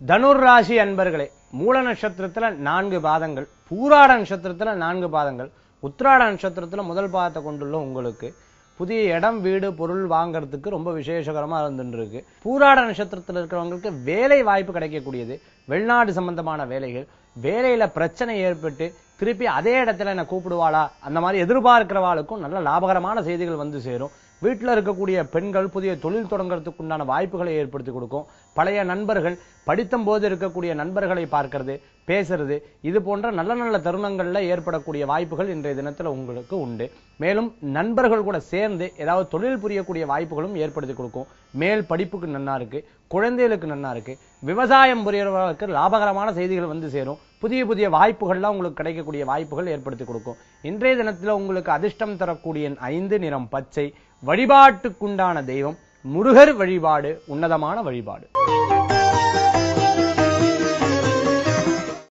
தனுர் ராசி அன்பர்களே, மூல நட்சத்திரத்துல 4 பாதங்கள், பூராட நட்சத்திரத்துல 4 பாதங்கள், உத்திராட நட்சத்திரத்துல முதல் பாதத்தை கொண்டுள்ள உங்களுக்கு புதிய இடம் வீடு பொருள் வாங்கறதுக்கு ரொம்ப விசேஷகரமா இருந்துருக்கு. பூராட நட்சத்திரத்தில் இருக்கிறவங்களுக்கு வேலை வாய்ப்பு கிடைக்கக்கூடியது, வெளிநாடு சம்பந்தமான வேலைகள், வேலையில பிரச்சனை ஏற்பட்டு திருப்பி அதே இடத்துல என்ன கூப்பிடுவாளா அந்த மாதிரி எதிர்பார்க்கிறவாளுக்கும் நல்ல லாபகரமான செய்திகள் வந்து சேரும். வீட்டில் இருக்கக்கூடிய பெண்கள் புதிய தொழில் தொடங்குறதுக்கு உண்டான வாய்ப்புகளை ஏற்படுத்தி கொடுக்கும். பழைய நண்பர்கள், படித்தும் போது இருக்கக்கூடிய நண்பர்களை பார்க்கறது, பேசுறது, இது போன்ற நல்ல நல்ல தருணங்கள்ல ஏற்படக்கூடிய வாய்ப்புகள் இன்றைய தினத்துல உங்களுக்கு உண்டு. மேலும் நண்பர்கள் கூட சேர்ந்து ஏதாவது தொழில் புரியக்கூடிய வாய்ப்புகளும் ஏற்படுத்தி கொடுக்கும். மேல் படிப்புக்கு நன்னா இருக்கு, குழந்தைகளுக்கு நன்னா இருக்கு, விவசாயம் புரியறவர்களுக்கு லாபகரமான செய்திகள் வந்து சேரும். புதிய புதிய வாய்ப்புகள்லாம் உங்களுக்கு கிடைக்கக்கூடிய வாய்ப்புகள் ஏற்படுத்தி கொடுக்கும். இன்றைய தினத்துல உங்களுக்கு அதிர்ஷ்டம் தரக்கூடிய 5 நிறம் பச்சை. வழிபாட்டுக்குண்டான தெய்வம் முருகர் வழிபாடு உன்னதமான வழிபாடு.